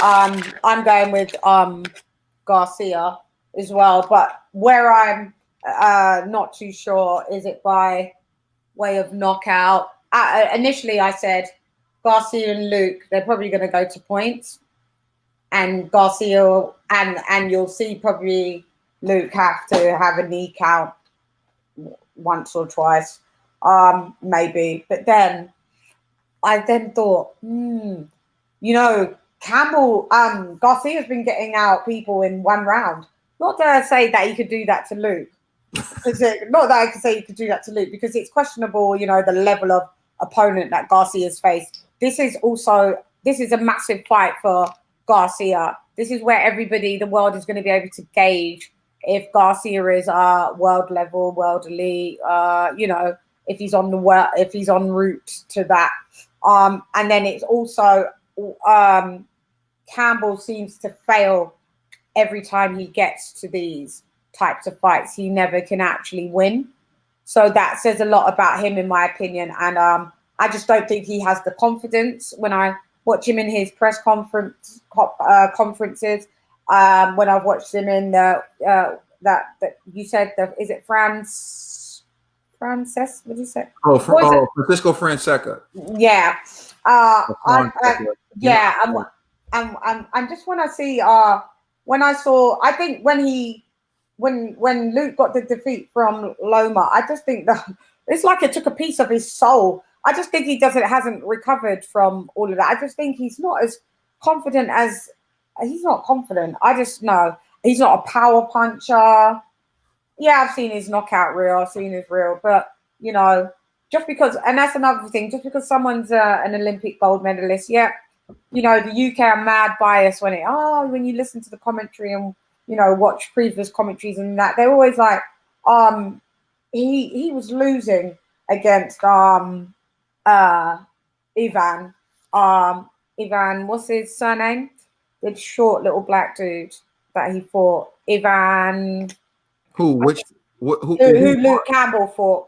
I'm going with Garcia as well, but where I'm not too sure is it by way of knockout. Initially, I said Garcia and Luke, they're probably going to go to points, and Garcia and you'll see probably Luke have to have a knee count once or twice, maybe. But then I then thought, Campbell, Garcia's been getting out people in one round. Not that I say that he could do that to Luke. Not that I could say he could do that to Luke, because it's questionable, the level of opponent that Garcia's faced. This is a massive fight for Garcia. This is where the world is going to be able to gauge if Garcia is world level, world elite, if he's en route to that. And then it's also Campbell seems to fail every time he gets to these types of fights. He never can actually win. So that says a lot about him, in my opinion. And I just don't think he has the confidence. When I watch him in his press conferences, when I've watched him in that you said, is it Frances? What did you say? Francisco Franseca. Yeah. I just want to see I think when Luke got the defeat from Loma, I just think that it's like it took a piece of his soul. I just think he hasn't recovered from all of that. I just think he's not as confident as he's not confident. I just know he's not a power puncher. Yeah, I've seen his knockout reel, I've seen his reel, but just because, and that's another thing, just because someone's an Olympic gold medalist, the UK are mad biased when you listen to the commentary and watch previous commentaries and that, they're always like, he was losing against Ivan. Ivan, what's his surname? The short little black dude that he fought. Ivan. Who Luke Campbell fought.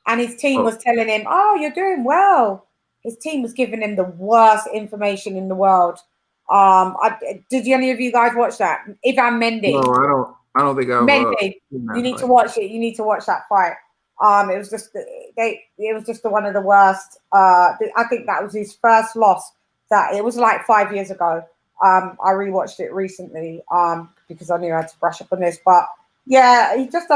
And his team was telling him, you're doing well. His team was giving him the worst information in the world. Did any of you guys watch that? Ivan Mendy. No, I don't think I've. Mendy, you need to watch it. You need to watch that fight. It was just one of the worst. I think that was his first loss. That it was like 5 years ago. I rewatched it recently because I knew I had to brush up on this, but. Yeah, he just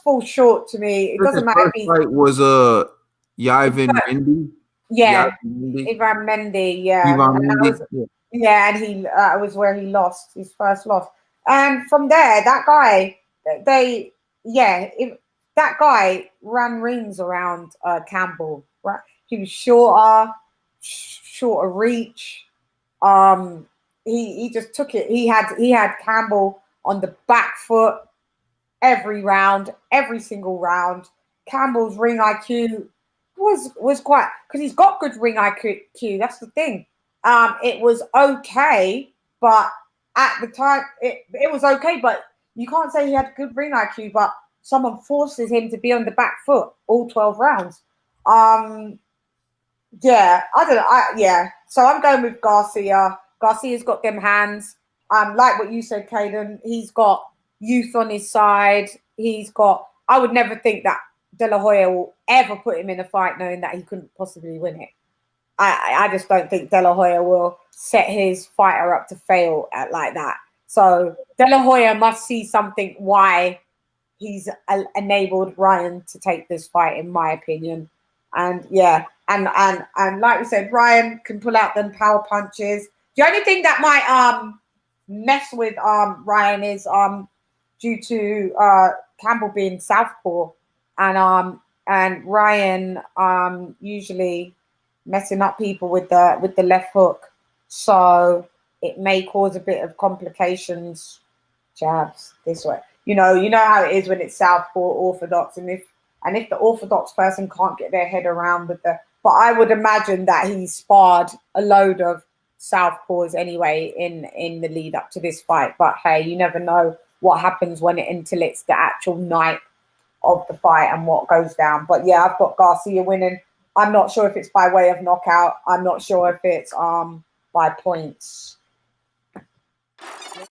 falls short to me. It doesn't matter if he's... fight was Ivan Mendy. Yeah, Ivan Mendy, yeah. And he was where he lost his first loss. And from there, that guy, that guy ran rings around Campbell, right? He was shorter reach. He just took it. He had Campbell on the back foot. Every single round. Campbell's ring IQ was quite, because he's got good ring IQ. That's the thing. It was okay, but at the time it was okay, but you can't say he had good ring IQ. But someone forces him to be on the back foot all 12 rounds. Yeah, I don't know. So I'm going with Garcia. Garcia's got them hands. Like what you said, Caden. He's got youth on his side. I would never think that De La Hoya will ever put him in a fight knowing that he couldn't possibly win it. I just don't think De La Hoya will set his fighter up to fail like that. So De La Hoya must see something why he's enabled Ryan to take this fight, in my opinion. And and like we said, Ryan can pull out them power punches. The only thing that might mess with Ryan is due to Campbell being southpaw, and Ryan usually messing up people with the left hook, so it may cause a bit of complications. Jabs this way, you know how it is when it's southpaw orthodox, and if the orthodox person can't get their head around with but I would imagine that he sparred a load of southpaws anyway in the lead up to this fight. But hey, you never know what happens until it's the actual night of the fight and what goes down. But yeah, I've got Garcia winning. I'm not sure if it's by way of knockout. I'm not sure if it's by points.